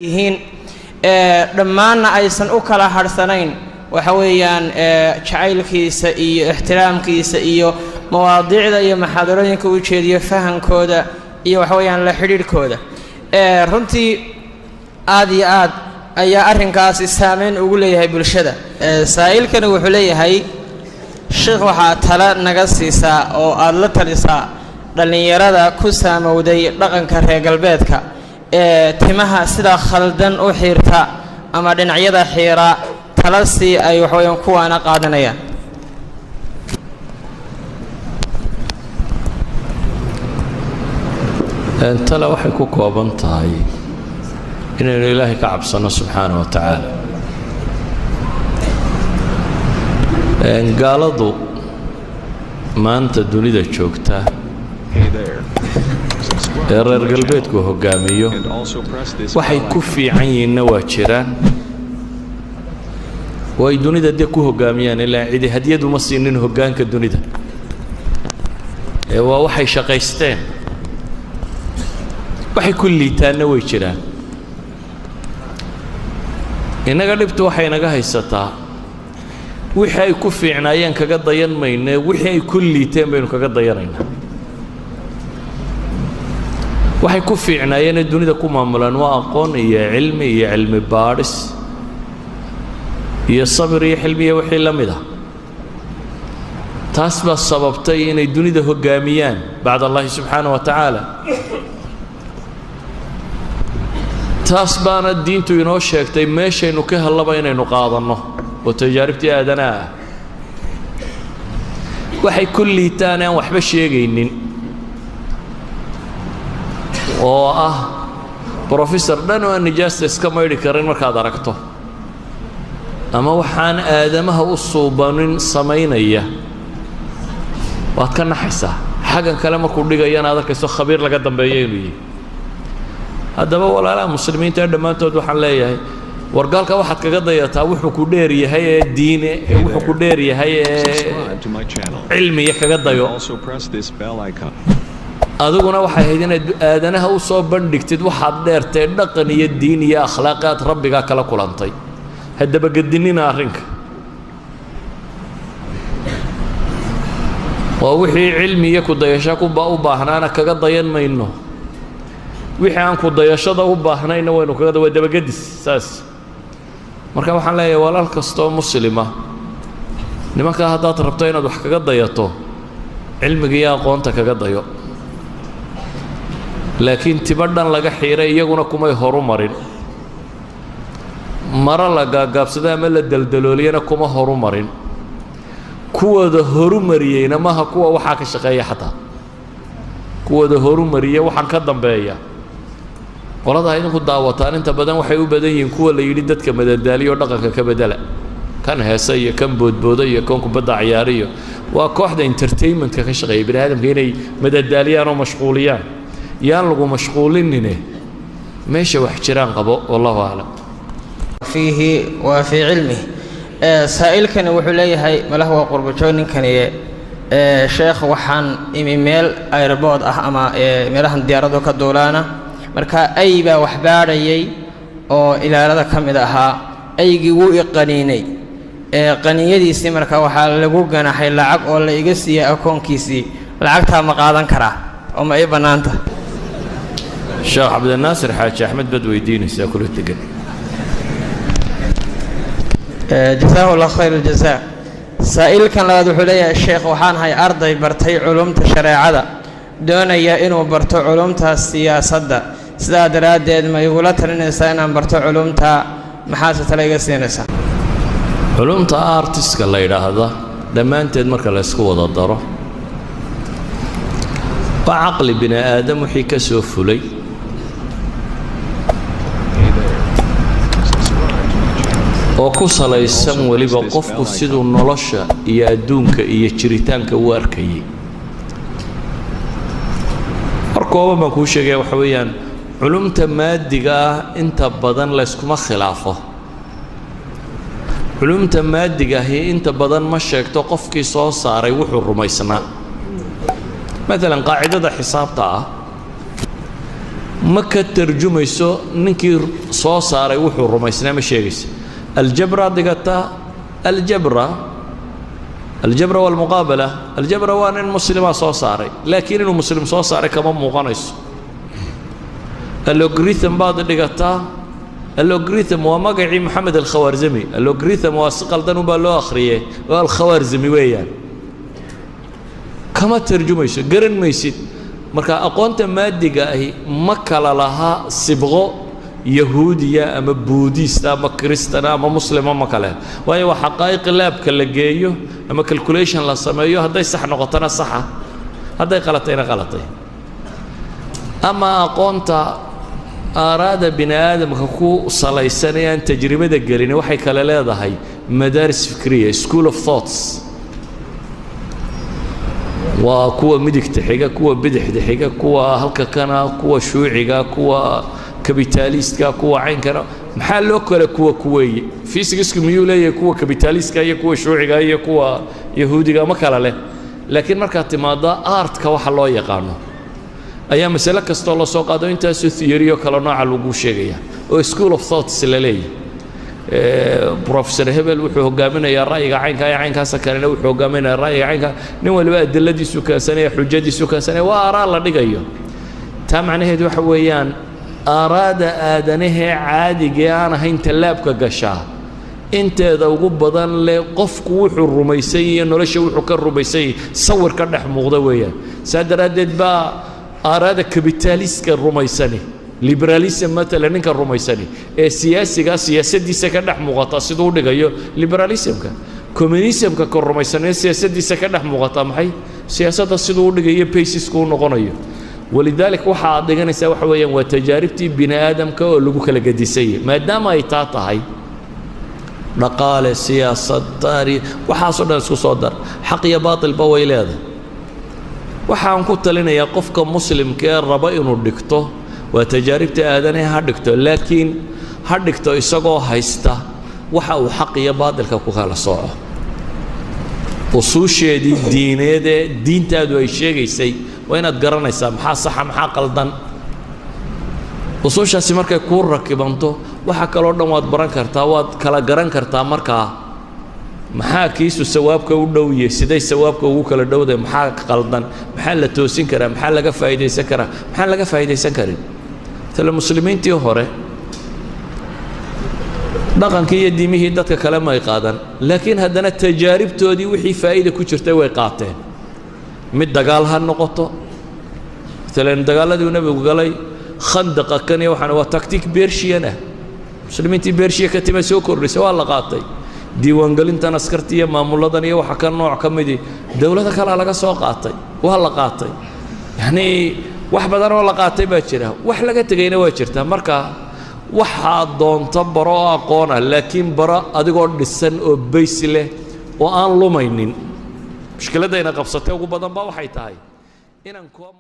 yihiin dhammaanna aysan u kala harsanayn waxa weeyaan jacaylkiisa iyo ixtiraamkiisa iyo mawaadiicda iyo maxaadarooyinka uu jeediyo fahankooda iyo waxa weeyaan la xidhiidhkooda runtii aad iyo aad ayaa arrinkaasi saameyn ugu leeyahay bulshada saa'ilkani wuxuu leeyahay sheekh waxaa tala naga siisaa oo aad la talisaa dhallinyarada ku saamowday dhaqanka reer galbeedka timaha sida khaldan u xiirta ama dhinacyada xiira tala si ay wax weeyaan kuwaana qaadanayaan tala waxay ku kooban tahay inaynu ilaahay ka cabsano subxaanahu wa tacaala gaaladu maanta dunida joogta ee reer galbeedku hogaamiyo waxay ku fiican yihiinna waa jiraan way dunida dee ku hogaamiyaan ilaa cidi hadiyad uma siinin hoggaanka dunida waa waxay shaqaysteen waxay ku liitaanna way jiraan innaga dhibtu waxay naga haysataa wixii ay ku fiicnaayeen kaga dayan mayne wixii ay ku liiteen baynu kaga dayanaynaa waxay ku fiicnaayeen dunida ku maamulaan waa aqoon iyo cilmi baadhis iyo sabir iyo xilmi iyo wixii la mid ah taas baa sababtay inay dunida hogaamiyaan bacd allahi subxaanahu wa tacaala taas baana diintu inoo sheegtay meeshaynu ka hellaba inaynu qaadanno oo tajaaribtii aadanaha ah waxay ku liitaan aan waxba sheegaynin oo ah brofessor dhan oo aan nijaasta iska maydhi karin markaad aragto ama waxaan aadamaha u suubanin samaynaya waad ka naxaysaa xaggan kale markuu dhigayana aad arkayso khabiir laga dambeeyo inuu yihi haddaba walaalaha muslimiinta dhammaantood waxaan leeyahay wargaalka waxaad kaga dayataa wuxuu ku dheer yahay ee diine wuxuu ku dheer yahay ee cilmiya kaga dayo adiguna waxay ahayd inaad aadanaha u soo bandhigtid waxaad dheertay dhaqan iyo diin iyo akhlaaqaad rabbigaa kala kulantay haddaba gedinina arrinka waa wixii cilmi iyo ku dayasho u baahnaana kaga dayan mayno wixii aan ku dayashada u baahnayna waynu kaga waa dabagedis saas marka waxaan leeyahay walaal kastoo muslima nimankaa haddaad rabto inaad wax kaga dayato cilmiga iyo aqoonta kaga dayo laakiin tibadhan laga xiiray iyaguna kumay horu marin mara la gaagaabsada ama la daldalooliyana kuma horu marin kuwooda horu mariyeyna maaha kuwa waxaa ka shaqeeya xataa kuwooda horu mariya waxaan ka dambeeya qolada idinku daawataan inta badan waxay u badan yihiin kuwa la yidhi dadka madadaaliyo dhaqanka ka bedela kan heesa iyo kan boodbooda iyo kan kubadda ciyaariyo waa kooxda entertainmentka ka shaqeeya bini aadamka inay madadaaliyaan oo mashquuliyaan yaan lagu mashquulinine meesha wax jiraan qabo wallahu aclam fiihi waa fii cilmihi saa'ilkani wuxuu leeyahay malah waa qurbajooninkani sheekh waxaan imi meel airbood ah ama meelahan diyaarado ka duulaana marka ay baa wax baadhayay oo ilaalada ka mid ahaa aygii wuu i qaniinay qaniinyadiisii marka waxaa lagu ganaxay lacag oo la iga siiyey akoonkiisii lacagtaa ma qaadan karaa oo ma ii bannaanta sheekh cabdinaasir xaaji axmed bad weydiinaysaa kula degan jasaahu allah khayr aljazaa saa'ilkan labaad wuxuu leeyahay sheekh waxaan ahay arday bartay culumta shareecada doonaya inuu barto culumta siyaasadda sidaa daraaddeed ma igula talinaysaa inaan barto culumta maxaase tale iga siinaysaa culumta artiska la yidhaahda dhammaanteed marka la ysku wada daro waa caqli bini aadam wixii ka soo fulay oo ku salaysan weliba qofku siduu nolosha iyo adduunka iyo jiritaanka u arkayay markooban baan kuu sheegaya waxa weeyaan culumta maadiga ah inta badan layskuma khilaafo culumta maadiga ahi inta badan ma sheegto qofkii soo saaray wuxuu rumaysnaa maalan qaacidada xisaabta ah ma ka tarjumayso ninkii soo saaray wuxuu rumaysnaa ma sheegaysa aljabra dhigataa الجبر والمقابلة الجبر وان المسلم soo saaray laakiin inuu muslim soo saaray kama muuqanayso algorithm baad dhigataa algorithm waa magacii maxamed al-Khawarizmi algorithm waa si qaldan baa loo akhriyay waa al-Khawarizmi weeyaan kama tarjumayso garan maysid marka aqoonta maadiga ahi ma kala laha sibqo yahuudiya ama buudista ama kristana ama muslima ma kale waayo waa xaqaa'iq laabka la geeyo ama calculation la sameeyo haday sax noqotana saxa haday qalatayna qalatay ama aqoonta aaraada bini aadamka ku salaysanayaan tajribada gelin waxay kala leedahay madaaris fikriya school of thoughts waa kuwa midigta xiga kuwa bidixda xiga kuwa halka kana kuwa shuuciga kuwa كابيتاليست كوا عين كنا محل لوكل كوا كوي فيزيكس ميو ليه كوا كابيتاليست كيا كوا شيوعي كيا كوا يهودي ما كلا له لكن مركات ماذا آرت كوا حلو يقانو أيام مسألة كستولا سوق هذا أنت ثيوريو كلا نوع الوجوش جيا أو سكول أوف ثوتس اللي بروفيسور هبل وحو قامنا يا رأي عين كيا عين كاسا كان لو وحو قامنا الرأي عين كا نوال بقى الدلدي سكان سنة حجدي سكان سنة وأرى الله نجيو تام هدو حويان أراد آدنه عادي جانا هين تلابك قشاه أنت إذا وجبضا لقفك وحو الرميسي إنه ليش وحو كالرميسي صور كرنح مغضويا سادردد با أراد كابيتاليست كالرميساني ليبراليسم مثلا إنك الرميساني السياسي سياسة دي سكرنح مغطى صدور دقيقة ليبراليسم كومونيسم كالرميساني السياسة دي سكرنح مغطى محي سياسة الصدور دقيقة بيسيس كون غنية ولذلك waxaa dhiganaysa waxa weeyaan waa tajaaribtii bini aadamka oo lagu kala gadisay maadaama ay taatahay dhaqaale siyaasad taariikh waxa soo dhan isku soo dar xaq iyo baatil ba way leedahay waxaan ku talinayaa qofka muslimka ee raba inuu dhigto waa tajaaribtii aadanaha ha dhigto laakiin ha dhigto isagoo haysta waxa uu xaq iyo baatilka ku kala sooco usuusheedii diineed ee diintaadu ay sheegaysay وين أتقرن يسام حاصح محاقل وصوشة سمرك كور ركبانتو وحكى لورنا واد بران كرتا واد كلا قران كرتا مركا محاكيس وسوابك ودوية سيدي سوابك وكلا دودة محاك قلدان محل توسين كرا محل لقى فايدة سكرا محل لقى فايدة سكرين تلا المسلمين تيو هوري دقن كي يدي ميه دتك كلام ما يقادن لكن هدنا التجارب تودي وحي فايدة كوشرتا ويقاتين mid dagaal ha noqoto talaan dagaaladii nabigu galay khandaqa kan iyo waxana waa tactic beershiyana muslimiintii beershiya ka timay soo kordhisay waa la qaatay diiwaan galintan askartiya maamuladan iyo waxa ka nooc ka mid dawladda kale laga soo qaatay waa la qaatay yani wax badan oo la qaatay baa jira wax laga tagayna waa jirta marka waxa doonta baro aqoon laakiin bara adigoo dhisan oo bays leh oo aan lumaynin مشكلة دينا قبصتها وقبضان باو حيتاي إنن كوام